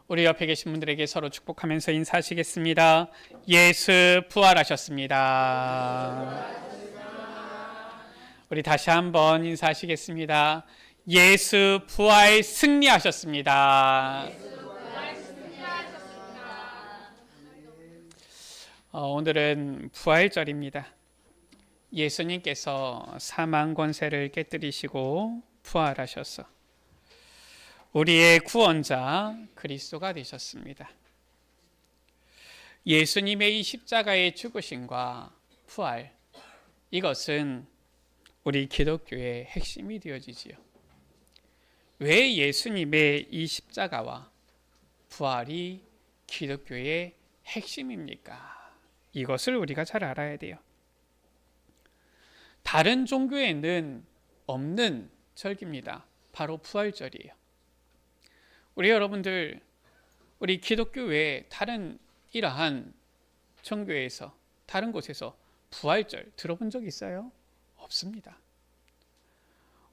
우리 옆에 계신 분들에게 서로 축복하면서 인사하시겠습니다. 예수 부활하셨습니다. 우리 다시 한번 인사하시겠습니다. 예수 부활 승리하셨습니다. 오늘은 부활절입니다. 예수님께서 사망 권세를 깨뜨리시고 부활하셔서 우리의 구원자 그리스도가 되셨습니다. 예수님의 이 십자가의 죽으심과 부활, 이것은 우리 기독교의 핵심이 되어지지요. 왜 예수님의 이 십자가와 부활이 기독교의 핵심입니까? 이것을 우리가 잘 알아야 돼요. 다른 종교에는 없는 절기입니다. 바로 부활절이에요. 우리 여러분들, 우리 기독교 외에 다른 이러한 종교에서, 다른 곳에서 부활절 들어본 적 있어요? 없습니다.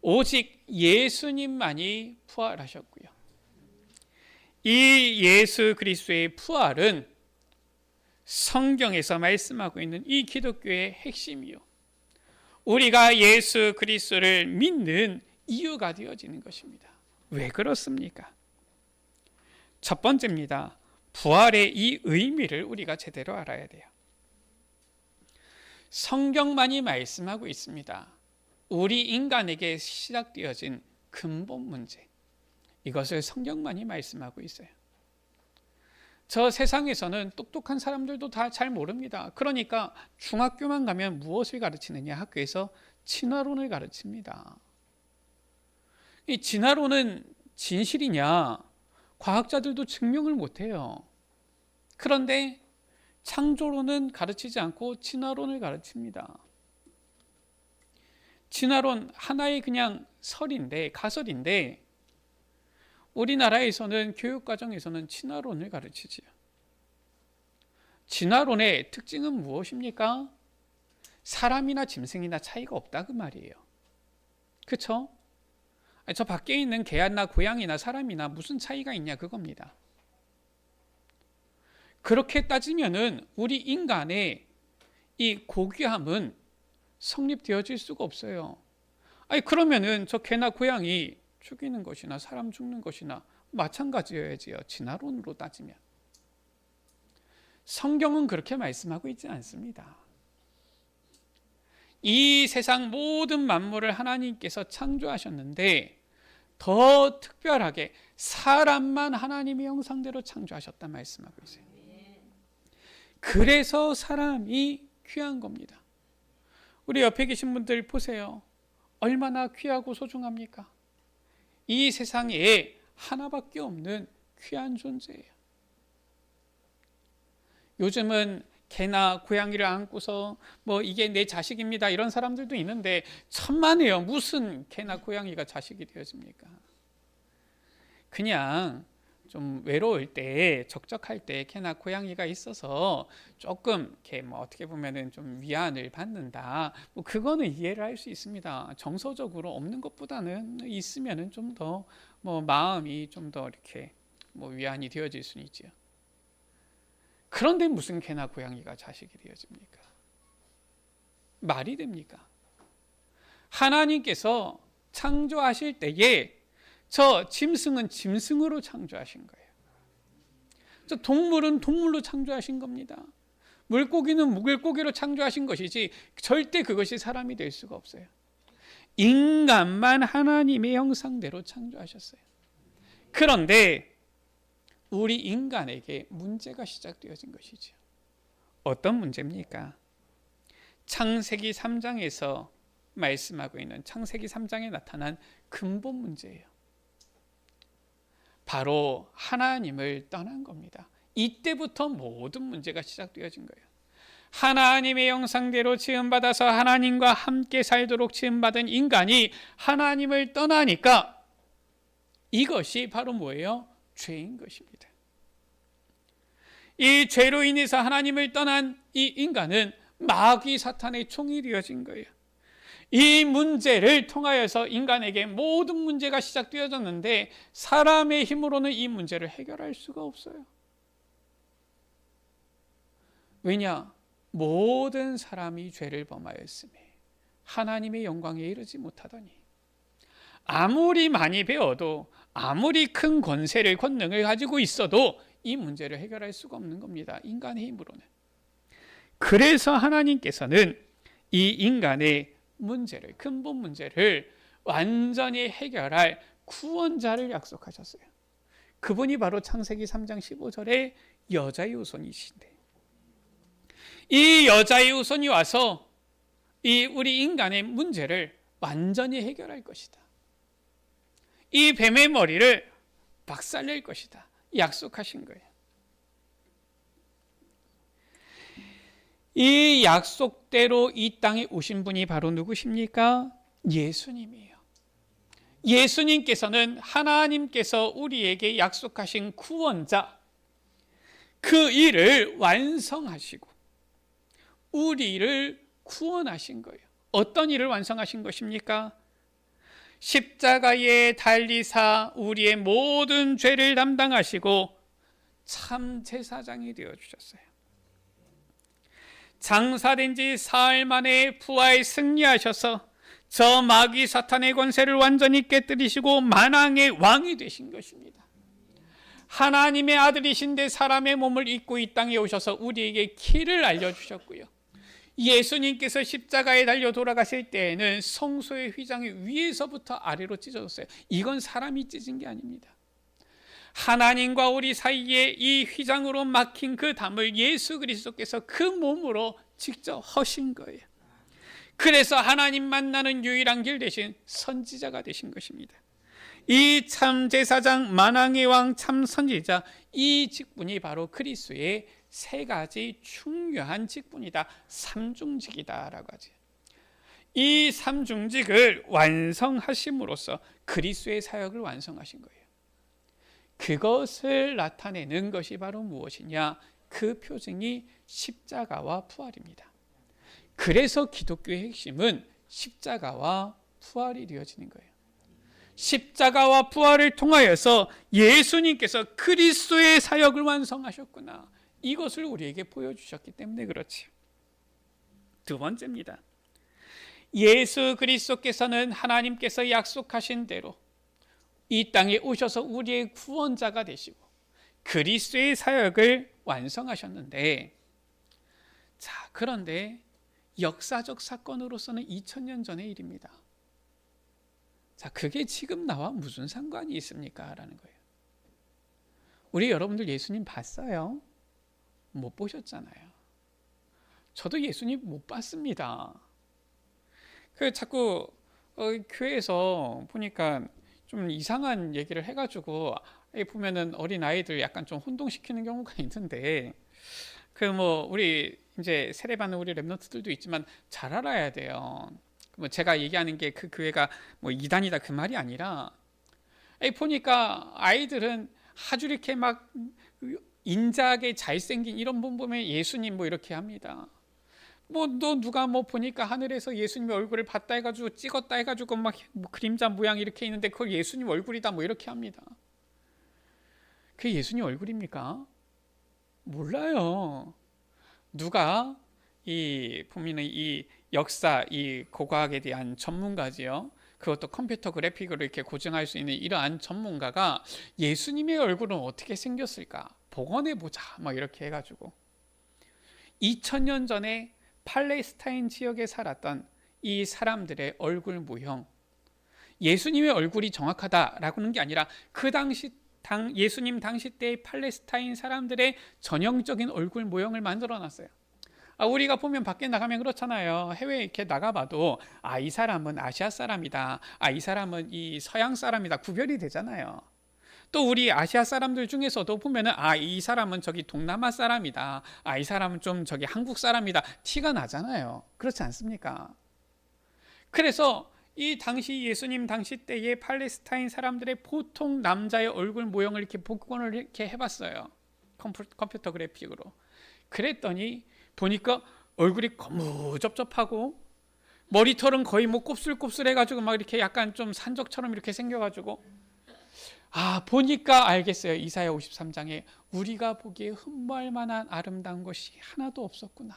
오직 예수님만이 부활하셨고요. 이 예수 그리스도의 부활은 성경에서 말씀하고 있는 이 기독교의 핵심이요, 우리가 예수 그리스도를 믿는 이유가 되어지는 것입니다. 왜 그렇습니까? 첫 번째입니다. 부활의 이 의미를 우리가 제대로 알아야 돼요. 성경만이 말씀하고 있습니다. 우리 인간에게 시작되어진 근본 문제, 이것을 성경만이 말씀하고 있어요. 저 세상에서는 똑똑한 사람들도 다 잘 모릅니다. 그러니까 중학교만 가면 무엇을 가르치느냐? 학교에서 진화론을 가르칩니다. 이 진화론은 진실이냐? 과학자들도 증명을 못해요. 그런데 창조론은 가르치지 않고 진화론을 가르칩니다. 진화론 하나의 그냥 설인데, 가설인데, 우리나라에서는 교육과정에서는 진화론을 가르치지요. 진화론의 특징은 무엇입니까? 사람이나 짐승이나 차이가 없다 그 말이에요. 그렇죠? 저 밖에 있는 개나 고양이나 사람이나 무슨 차이가 있냐 그겁니다. 그렇게 따지면은 우리 인간의 이 고귀함은 성립되어질 수가 없어요. 그러면은 저 개나 고양이 죽이는 것이나 사람 죽는 것이나 마찬가지여야지요. 진화론으로 따지면. 성경은 그렇게 말씀하고 있지 않습니다. 이 세상 모든 만물을 하나님께서 창조하셨는데 더 특별하게 사람만 하나님의 형상대로 창조하셨다 말씀하고 있어요. 그래서 사람이 귀한 겁니다. 우리 옆에 계신 분들 보세요. 얼마나 귀하고 소중합니까? 이 세상에 하나밖에 없는 귀한 존재예요. 요즘은 개나 고양이를 안고서 이게 내 자식입니다 이런 사람들도 있는데 천만에요. 무슨 개나 고양이가 자식이 되어집니까? 그냥 좀 외로울 때, 적적할 때 개나 고양이가 있어서 조금 이렇게 어떻게 보면은 좀 위안을 받는다. 그거는 이해를 할 수 있습니다. 정서적으로 없는 것보다는 있으면은 좀 더 마음이 좀 더 이렇게 위안이 되어질 수는 있죠. 그런데 무슨 개나 고양이가 자식이 되어집니까? 말이 됩니까? 하나님께서 창조하실 때에 저 짐승은 짐승으로 창조하신 거예요. 저 동물은 동물로 창조하신 겁니다. 물고기는 물고기로 창조하신 것이지 절대 그것이 사람이 될 수가 없어요. 인간만 하나님의 형상대로 창조하셨어요. 그런데 우리 인간에게 문제가 시작되어진 것이죠. 어떤 문제입니까? 창세기 3장에서 말씀하고 있는 창세기 3장에 나타난 근본 문제예요. 바로 하나님을 떠난 겁니다. 이때부터 모든 문제가 시작되어진 거예요. 하나님의 형상대로 지음받아서 하나님과 함께 살도록 지음받은 인간이 하나님을 떠나니까 이것이 바로 뭐예요? 죄인 것입니다. 이 죄로 인해서 하나님을 떠난 이 인간은 마귀 사탄의 종이 되어진 거예요. 이 문제를 통하여서 인간에게 모든 문제가 시작되어졌는데 사람의 힘으로는 이 문제를 해결할 수가 없어요. 왜냐? 모든 사람이 죄를 범하였으며 하나님의 영광에 이르지 못하더니, 아무리 많이 배워도 아무리 큰 권세를 권능을 가지고 있어도 이 문제를 해결할 수가 없는 겁니다. 인간의 힘으로는. 그래서 하나님께서는 이 인간의 문제를, 근본 문제를 완전히 해결할 구원자를 약속하셨어요. 그분이 바로 창세기 3장 15절의 여자의 후손이신데, 이 여자의 후손이 와서 이 우리 인간의 문제를 완전히 해결할 것이다. 이 뱀의 머리를 박살낼 것이다. 약속하신 거예요. 이 약속대로 이 땅에 오신 분이 바로 누구십니까? 예수님이에요. 예수님께서는 하나님께서 우리에게 약속하신 구원자, 그 일을 완성하시고 우리를 구원하신 거예요. 어떤 일을 완성하신 것입니까? 십자가에 달리사 우리의 모든 죄를 담당하시고 참 제사장이 되어주셨어요. 장사된 지 사흘 만에 부활 승리하셔서 저 마귀 사탄의 권세를 완전히 깨뜨리시고 만왕의 왕이 되신 것입니다. 하나님의 아들이신데 사람의 몸을 입고 이 땅에 오셔서 우리에게 길을 알려주셨고요. 예수님께서 십자가에 달려 돌아가실 때에는 성소의 휘장이 위에서부터 아래로 찢어졌어요. 이건 사람이 찢은 게 아닙니다. 하나님과 우리 사이에 이 휘장으로 막힌 그 담을 예수 그리스도께서 그 몸으로 직접 허신 거예요. 그래서 하나님 만나는 유일한 길 대신 선지자가 되신 것입니다. 이 참 제사장, 만왕의 왕, 참 선지자, 이 직분이 바로 그리스도의 세 가지 중요한 직분이다. 삼중직이다라고 하죠. 이 삼중직을 완성하심으로써 그리스도의 사역을 완성하신 거예요. 그것을 나타내는 것이 바로 무엇이냐? 그 표징이 십자가와 부활입니다. 그래서 기독교의 핵심은 십자가와 부활이 되어지는 거예요. 십자가와 부활을 통하여서 예수님께서 그리스도의 사역을 완성하셨구나, 이것을 우리에게 보여주셨기 때문에 그렇지. 두 번째입니다. 예수 그리스도께서는 하나님께서 약속하신 대로 이 땅에 오셔서 우리의 구원자가 되시고 그리스도의 사역을 완성하셨는데, 자, 그런데 역사적 사건으로서는 2000년 전의 일입니다. 자, 그게 지금 나와 무슨 상관이 있습니까? 라는 거예요. 우리 여러분들 예수님 봤어요? 못 보셨잖아요. 저도 예수님 못 봤습니다. 자꾸 교회에서 보니까 좀 이상한 얘기를 해가지고 보면은 어린 아이들 약간 좀 혼동시키는 경우가 있는데, 우리 이제 세례받는 우리 랩런트들도 있지만 잘 알아야 돼요. 제가 얘기하는 게 그 교회가 이단이다 그 말이 아니라, 보니까 아이들은 아주 이렇게 막 인자하게 잘생긴 이런 분 보면 예수님 이렇게 합니다. 너 누가 보니까 하늘에서 예수님 얼굴을 봤다 해가지고 찍었다 해가지고 막 그림자 모양 이렇게 있는데 그걸 예수님 얼굴이다 이렇게 합니다. 그게 예수님 얼굴입니까? 몰라요. 누가 보면은 이 역사, 이 고고학에 대한 전문가지요. 그것도 컴퓨터 그래픽으로 이렇게 고증할 수 있는 이러한 전문가가 예수님의 얼굴은 어떻게 생겼을까? 복원해 보자. 이렇게 해가지고 2000년 전에 팔레스타인 지역에 살았던 이 사람들의 얼굴 모형, 예수님의 얼굴이 정확하다라고 하는 게 아니라 그 당시 예수님 당시 때의 팔레스타인 사람들의 전형적인 얼굴 모형을 만들어 놨어요. 우리가 보면 밖에 나가면 그렇잖아요. 해외에 이렇게 나가봐도 이 사람은 아시아 사람이다, 이 사람은 이 서양 사람이다 구별이 되잖아요. 또 우리 아시아 사람들 중에서도 보면은 이 사람은 저기 동남아 사람이다, 이 사람은 좀 저기 한국 사람이다 티가 나잖아요. 그렇지 않습니까? 그래서 이 당시 예수님 당시 때의 팔레스타인 사람들의 보통 남자의 얼굴 모형을 이렇게 복원을 이렇게 해봤어요. 컴퓨터 그래픽으로. 그랬더니 보니까 얼굴이 거무접접하고 머리털은 거의 뭐 곱슬곱슬해가지고 막 이렇게 약간 좀 산적처럼 이렇게 생겨가지고, 보니까 알겠어요. 이사야 53장에 우리가 보기에 흠모할 만한 아름다운 것이 하나도 없었구나.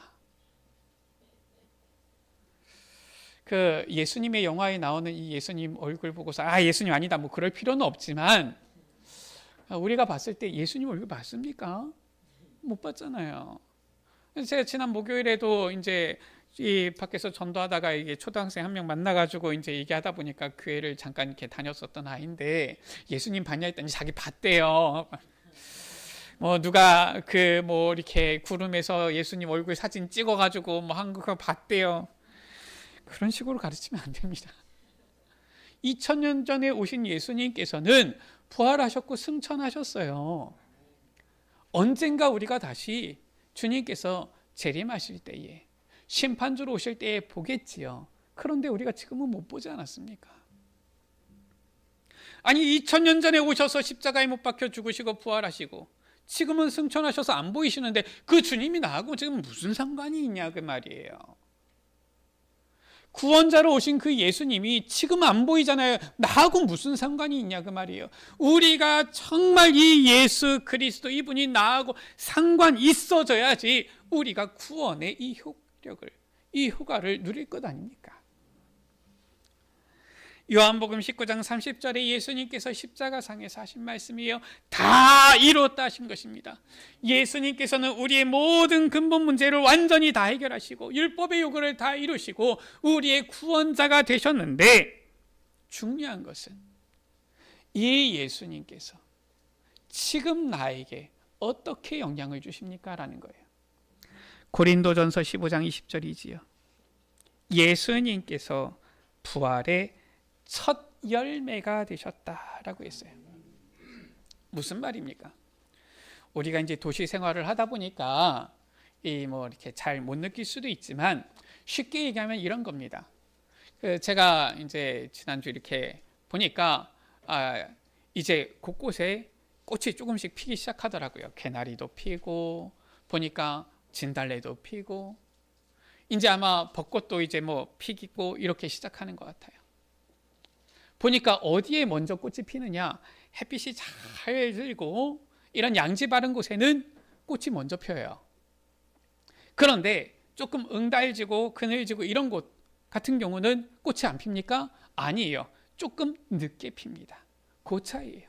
그 예수님의 영화에 나오는 이 예수님 얼굴 보고서 예수님 아니다 뭐 그럴 필요는 없지만, 우리가 봤을 때 예수님 얼굴 봤습니까? 못 봤잖아요. 제가 지난 목요일에도 이제 이 밖에서 전도하다가 이게 초등학생 한 명 만나가지고 이제 얘기하다 보니까 교회를 잠깐 이렇게 다녔었던 아이인데, 예수님 봤냐 했더니 자기 봤대요. 뭐 누가 그 뭐 이렇게 구름에서 예수님 얼굴 사진 찍어가지고 뭐 한 거 봤대요. 그런 식으로 가르치면 안 됩니다. 2000년 전에 오신 예수님께서는 부활하셨고 승천하셨어요. 언젠가 우리가 다시 주님께서 재림하실 때에, 심판주로 오실 때에 보겠지요. 그런데 우리가 지금은 못 보지 않았습니까? 아니 2000년 전에 오셔서 십자가에 못 박혀 죽으시고 부활하시고 지금은 승천하셔서 안 보이시는데 그 주님이 나하고 지금 무슨 상관이 있냐 그 말이에요. 구원자로 오신 그 예수님이 지금 안 보이잖아요. 나하고 무슨 상관이 있냐 그 말이에요. 우리가 정말 이 예수 그리스도 이분이 나하고 상관 있어져야지 우리가 구원의 이 효력을, 이 효과를 누릴 것 아닙니까? 요한복음 19장 30절에 예수님께서 십자가상에서 하신 말씀이에요. 다 이뤘다 하신 것입니다. 예수님께서는 우리의 모든 근본 문제를 완전히 다 해결하시고 율법의 요구를 다 이루시고 우리의 구원자가 되셨는데, 중요한 것은 이 예수님께서 지금 나에게 어떻게 영향을 주십니까? 라는 거예요. 고린도전서 15장 20절이지요. 예수님께서 부활의 첫 열매가 되셨다라고 했어요. 무슨 말입니까? 우리가 이제 도시 생활을 하다 보니까 이 뭐 이렇게 잘 못 느낄 수도 있지만, 쉽게 얘기하면 이런 겁니다. 제가 이제 지난주 이렇게 보니까 이제 곳곳에 꽃이 조금씩 피기 시작하더라고요. 개나리도 피고 보니까 진달래도 피고, 이제 아마 벚꽃도 이제 뭐 피고 이렇게 시작하는 것 같아요. 보니까 어디에 먼저 꽃이 피느냐, 햇빛이 잘 들고 이런 양지 바른 곳에는 꽃이 먼저 펴요. 그런데 조금 응달지고 그늘지고 이런 곳 같은 경우는 꽃이 안 핍니까? 아니에요. 조금 늦게 핍니다. 그 차이예요.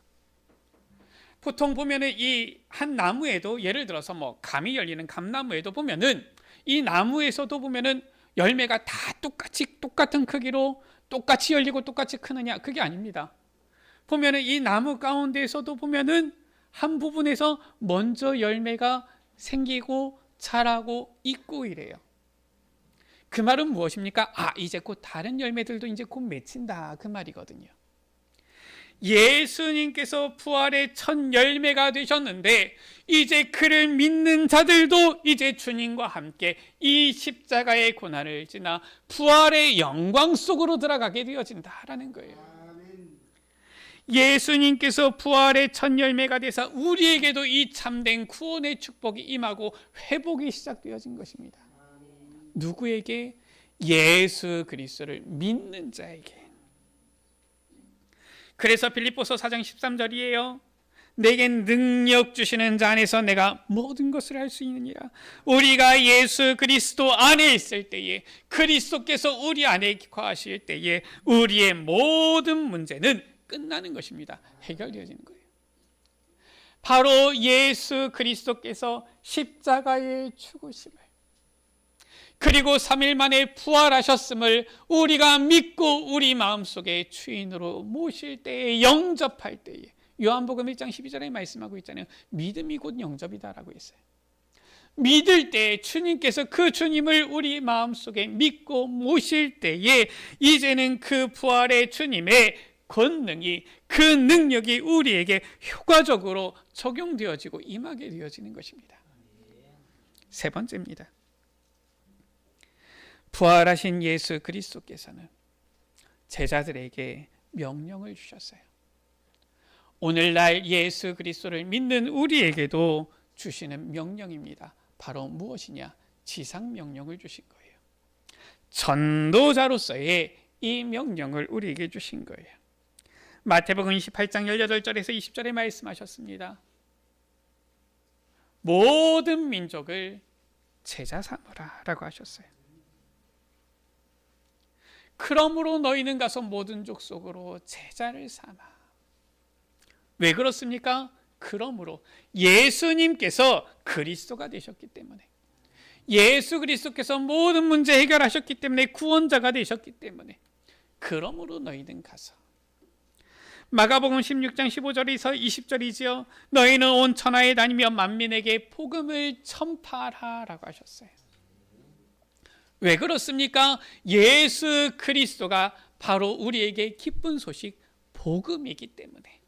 보통 보면은 이 한 나무에도, 예를 들어서 뭐 감이 열리는 감나무에도 보면은 이 나무에서도 보면은 열매가 다 똑같은 크기로 똑같이 열리고 똑같이 크느냐? 그게 아닙니다. 보면은 이 나무 가운데에서도 보면은 한 부분에서 먼저 열매가 생기고 자라고 있고 이래요. 그 말은 무엇입니까? 이제 곧 다른 열매들도 이제 곧 맺힌다 그 말이거든요. 예수님께서 부활의 첫 열매가 되셨는데, 이제 그를 믿는 자들도 이제 주님과 함께 이 십자가의 고난을 지나 부활의 영광 속으로 들어가게 되어진다라는 거예요. 예수님께서 부활의 첫 열매가 되사 우리에게도 이 참된 구원의 축복이 임하고 회복이 시작되어진 것입니다. 누구에게? 예수 그리스도를 믿는 자에게. 그래서 빌립보서 4장 13절이에요. 내겐 능력 주시는 자 안에서 내가 모든 것을 할 수 있느니라. 우리가 예수 그리스도 안에 있을 때에, 그리스도께서 우리 안에 거하실 때에 우리의 모든 문제는 끝나는 것입니다. 해결되어지는 거예요. 바로 예수 그리스도께서 십자가의 죽으심을, 그리고 3일 만에 부활하셨음을 우리가 믿고 우리 마음속에 주인으로 모실 때에, 영접할 때에, 요한복음 1장 12절에 말씀하고 있잖아요. 믿음이 곧 영접이다라고 했어요. 믿을 때 주님께서 그 주님을 우리 마음속에 믿고 모실 때에 이제는 그 부활의 주님의 권능이, 그 능력이 우리에게 효과적으로 적용되어지고 임하게 되어지는 것입니다. 세 번째입니다. 부활하신 예수 그리스도께서는 제자들에게 명령을 주셨어요. 오늘날 예수 그리스도를 믿는 우리에게도 주시는 명령입니다. 바로 무엇이냐? 지상 명령을 주신 거예요. 전도자로서의 이 명령을 우리에게 주신 거예요. 마태복음 28장 18절에서 20절에 말씀하셨습니다. 모든 민족을 제자 삼으라 라고 하셨어요. 그러므로 너희는 가서 모든 족속으로 제자를 삼아. 왜 그렇습니까? 그러므로 예수님께서 그리스도가 되셨기 때문에, 예수 그리스도께서 모든 문제 해결하셨기 때문에, 구원자가 되셨기 때문에, 그러므로 너희는 가서. 마가복음 16장 15절에서 20절이지요. 너희는 온 천하에 다니며 만민에게 복음을 전파하라 라고 하셨어요. 왜 그렇습니까? 예수 그리스도가 바로 우리에게 기쁜 소식 복음이기 때문에.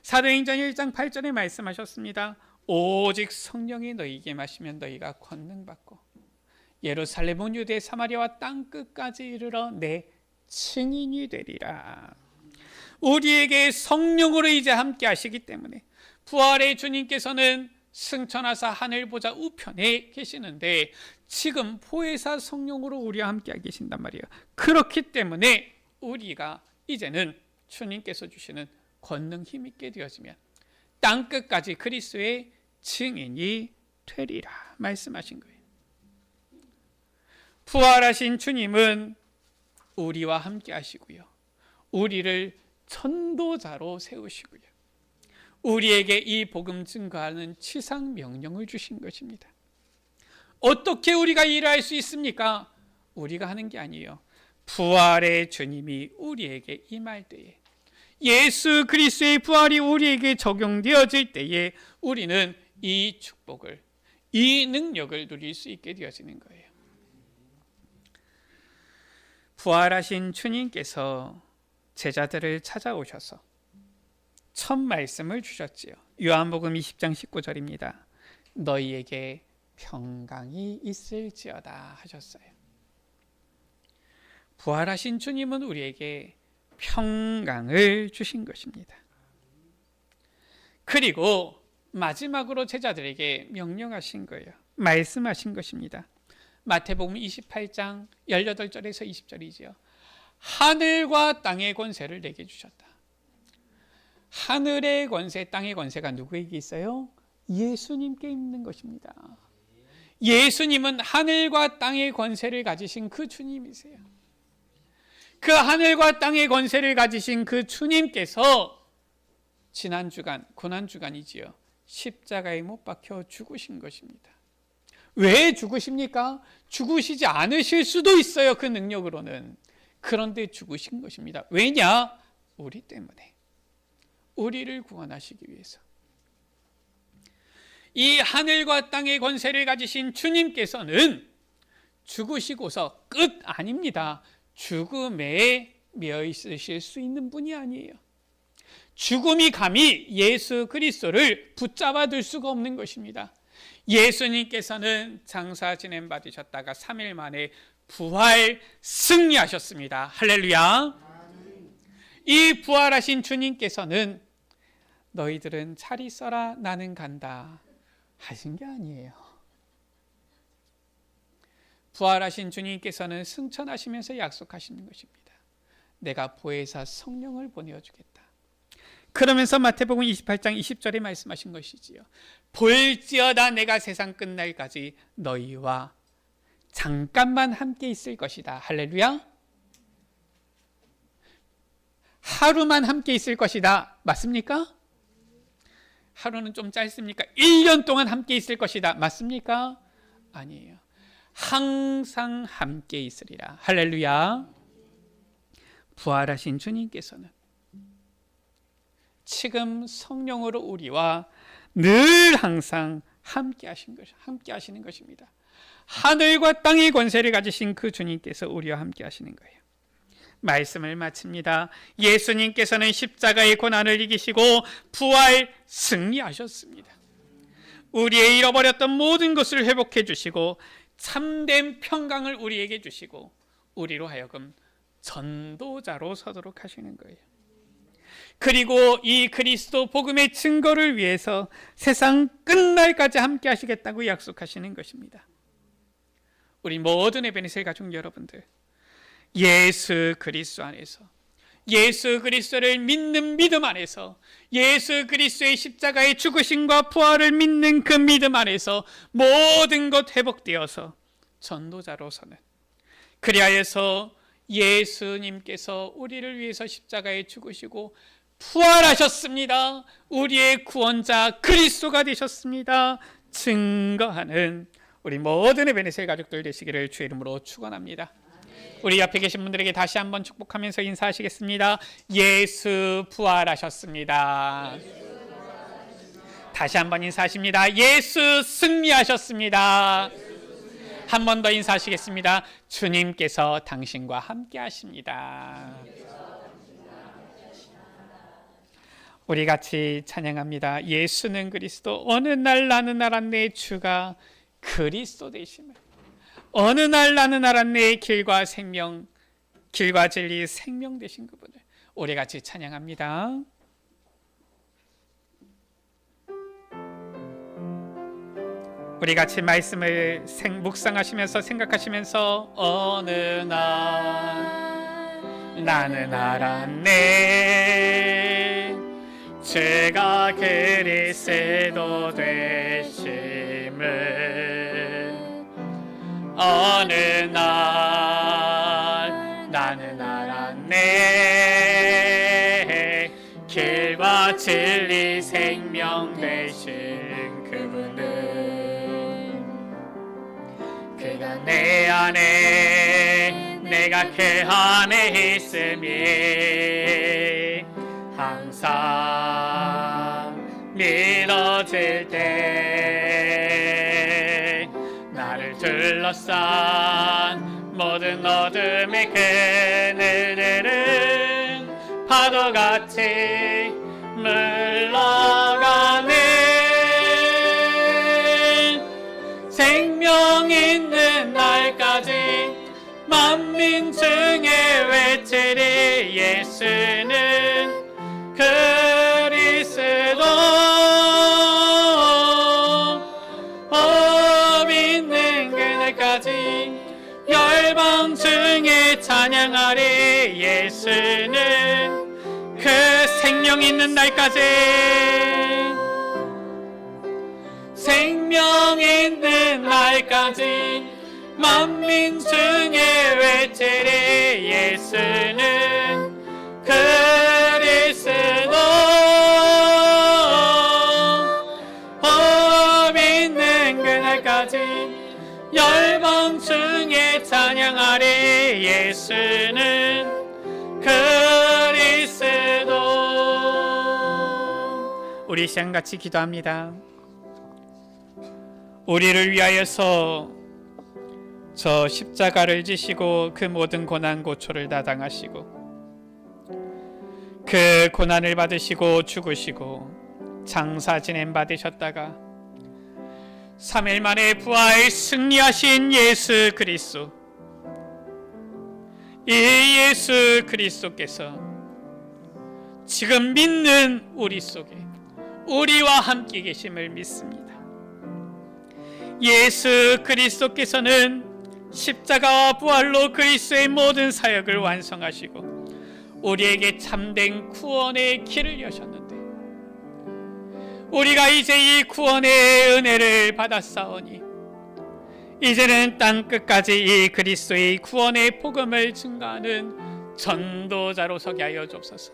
사도행전 1장 8절에 말씀하셨습니다. 오직 성령이 너희에게 마시면 너희가 권능받고 예루살렘 온 유대 사마리아와 땅끝까지 이르러 내 증인이 되리라. 우리에게 성령으로 이제 함께 하시기 때문에, 부활의 주님께서는 승천하사 하늘 보좌 우편에 계시는데 지금 보혜사 성령으로 우리와 함께 계신단 말이에요. 그렇기 때문에 우리가 이제는 주님께서 주시는 권능 힘있게 되어지면 땅끝까지 그리스도의 증인이 되리라 말씀하신 거예요. 부활하신 주님은 우리와 함께 하시고요, 우리를 전도자로 세우시고요, 우리에게 이 복음 증거하는 치상 명령을 주신 것입니다. 어떻게 우리가 일할 수 있습니까? 우리가 하는 게 아니에요. 부활의 주님이 우리에게 임할 때에, 예수 그리스도의 부활이 우리에게 적용되어질 때에 우리는 이 축복을, 이 능력을 누릴 수 있게 되어지는 거예요. 부활하신 주님께서 제자들을 찾아오셔서 첫 말씀을 주셨지요. 요한복음 20장 19절입니다. 너희에게 평강이 있을지어다 하셨어요. 부활하신 주님은 우리에게 평강을 주신 것입니다. 그리고 마지막으로 제자들에게 명령하신 거예요. 말씀하신 것입니다. 마태복음 28장 18절에서 20절이지요. 하늘과 땅의 권세를 내게 주셨다. 하늘의 권세, 땅의 권세가 누구에게 있어요? 예수님께 있는 것입니다. 예수님은 하늘과 땅의 권세를 가지신 그 주님이세요. 그 하늘과 땅의 권세를 가지신 그 주님께서 지난 주간, 고난 주간이지요, 십자가에 못 박혀 죽으신 것입니다. 왜 죽으십니까? 죽으시지 않으실 수도 있어요, 그 능력으로는. 그런데 죽으신 것입니다. 왜냐? 우리 때문에, 우리를 구원하시기 위해서. 이 하늘과 땅의 권세를 가지신 주님께서는 죽으시고서 끝 아닙니다. 죽음에 매여 있으실 수 있는 분이 아니에요. 죽음이 감히 예수 그리스도를 붙잡아 둘 수가 없는 것입니다. 예수님께서는 장사 지냄 받으셨다가 3일 만에 부활 승리하셨습니다. 할렐루야. 이 부활하신 주님께서는 너희들은 잘 있어라 나는 간다 하신 게 아니에요. 부활하신 주님께서는 승천하시면서 약속하시는 것입니다. 내가 보혜사 성령을 보내어주겠다. 그러면서 마태복음 28장 20절에 말씀하신 것이지요. 볼지어다 내가 세상 끝날까지 너희와 잠깐만 함께 있을 것이다. 할렐루야. 하루만 함께 있을 것이다. 맞습니까? 하루는 좀 짧습니까? 1년 동안 함께 있을 것이다. 맞습니까? 아니에요. 항상 함께 있으리라. 할렐루야. 부활하신 주님께서는 지금 성령으로 우리와 늘 항상 함께 하시는 것입니다. 하늘과 땅의 권세를 가지신 그 주님께서 우리와 함께 하시는 거예요. 말씀을 마칩니다. 예수님께서는 십자가의 고난을 이기시고 부활 승리하셨습니다. 우리의 잃어버렸던 모든 것을 회복해 주시고 참된 평강을 우리에게 주시고 우리로 하여금 전도자로 서도록 하시는 거예요. 그리고 이 그리스도 복음의 증거를 위해서 세상 끝날까지 함께 하시겠다고 약속하시는 것입니다. 우리 모든 에베네셀 가족 여러분들, 예수 그리스도 안에서, 예수 그리스도를 믿는 믿음 안에서, 예수 그리스도의 십자가의 죽으심과 부활을 믿는 그 믿음 안에서 모든 것 회복되어서 전도자로서는, 그리하여서 예수님께서 우리를 위해서 십자가에 죽으시고 부활하셨습니다, 우리의 구원자 그리스도가 되셨습니다 증거하는 우리 모든 에베네셀 가족들 되시기를 주의 이름으로 축원합니다. 우리 옆에 계신 분들에게 다시 한번 축복하면서 인사하시겠습니다. 예수 부활하셨습니다. 다시 한번 인사하십니다. 예수 승리하셨습니다. 한 번 더 인사하시겠습니다. 주님께서 당신과 함께 하십니다. 우리 같이 찬양합니다. 예수는 그리스도, 어느 날 나는 알았네 주가 그리스도 되심을. 어느 날 나는 알았네 길과 생명, 길과 진리 생명 되신 그분을. 우리 같이 찬양합니다. 우리 같이 말씀을 묵상하시면서 생각하시면서, 어느 날 나는 알았네 주가 그리스도 되심을. 어느 날 나는 알았네 길과 진리 생명 되신 그분을. 그가 내 안에, 내가 그 안에 있음이 항상 믿어질 때 나를 둘러싼 모든 어둠의 그늘들은 파도같이 물러가네. 생명 있는 날까지 만민 중에 외치리 예수는 그리스도. 법 있는 그날까지 열방 중에 찬양하리 예수는 그 생명 있는 날까지. 생명 있는 날까지 만민 중에 외치리 예수는 그리스도. 법 있는 그날까지 열방 중에 찬양하리 예수는 그리스도. 우리 시간같이 기도합니다. 우리를 위하여서 저 십자가를 지시고 그 모든 고난 고초를 다 당하시고 그 고난을 받으시고 죽으시고 장사 지냄 받으셨다가 3일 만에 부활 승리하신 예수 그리스도, 이 예수 그리스도께서 지금 믿는 우리 속에 우리와 함께 계심을 믿습니다. 예수 그리스도께서는 십자가와 부활로 그리스도의 모든 사역을 완성하시고 우리에게 참된 구원의 길을 여셨는데, 우리가 이제 이 구원의 은혜를 받았사오니 이제는 땅 끝까지 이 그리스도의 구원의 복음을 증거하는 전도자로 서게 하여 주옵소서.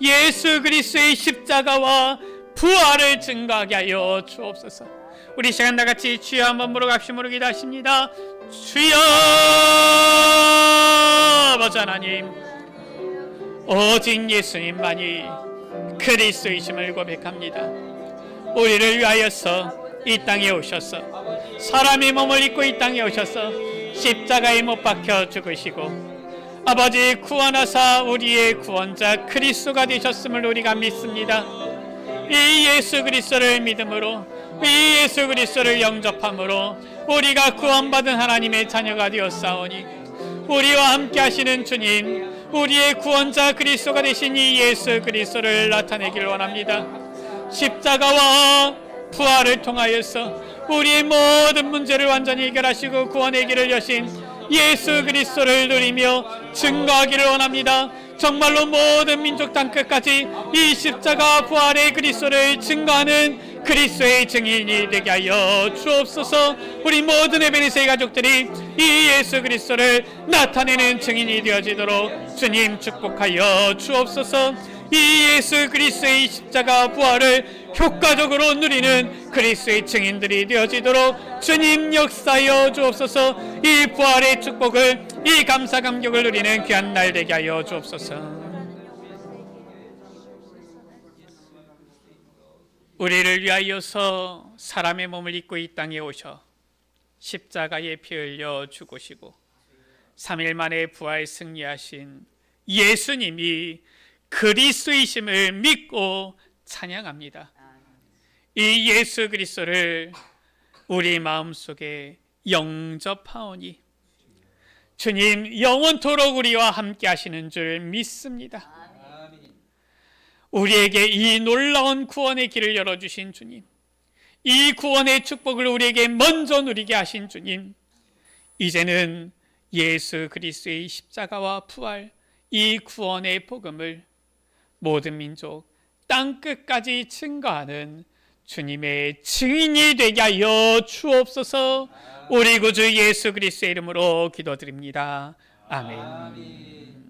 예수 그리스도의 십자가와 부활을 증거하게 하여 주옵소서. 우리 시간 다같이 주여 한번 물어갑시므로 기도하십니다. 주여 아버지 하나님, 오직 예수님만이 그리스도이심을 고백합니다. 우리를 위하여서 이 땅에 오셔서 사람의 몸을 입고 이 땅에 오셔서 십자가에 못 박혀 죽으시고 아버지 구원하사 우리의 구원자 그리스도가 되셨음을 우리가 믿습니다. 이 예수 그리스도를 믿음으로, 이 예수 그리스도를 영접함으로 우리가 구원받은 하나님의 자녀가 되었사오니 우리와 함께 하시는 주님, 우리의 구원자 그리스도가 되신 이 예수 그리스도를 나타내기를 원합니다. 십자가와 부활을 통하여서 우리의 모든 문제를 완전히 해결하시고 구원의 길을 여신 예수 그리스도를 누리며 증거하기를 원합니다. 정말로 모든 민족 땅끝까지 이 십자가 부활의 그리스도를 증거하는 그리스도의 증인이 되게 하여 주옵소서. 우리 모든 에베네스의 가족들이 이 예수 그리스도를 나타내는 증인이 되어지도록 주님 축복하여 주옵소서. 이 예수 그리스도의 십자가 부활을 효과적으로 누리는 그리스도의 증인들이 되어지도록 주님 역사하여 주옵소서. 이 부활의 축복을, 이 감사 감격을 누리는 귀한 날 되게 하여 주옵소서. 우리를 위하여서 사람의 몸을 입고 이 땅에 오셔 십자가에 피 흘려 죽으시고 3일 만에 부활 승리하신 예수님이 그리스도이심을 믿고 찬양합니다. 이 예수 그리스도를 우리 마음속에 영접하오니 주님 영원토록 우리와 함께 하시는 줄 믿습니다. 우리에게 이 놀라운 구원의 길을 열어주신 주님, 이 구원의 축복을 우리에게 먼저 누리게 하신 주님, 이제는 예수 그리스도의 십자가와 부활, 이 구원의 복음을 모든 민족 땅끝까지 증거하는 주님의 증인이 되게 하여 주옵소서. 우리 구주 예수 그리스도의 이름으로 기도드립니다. 아멘.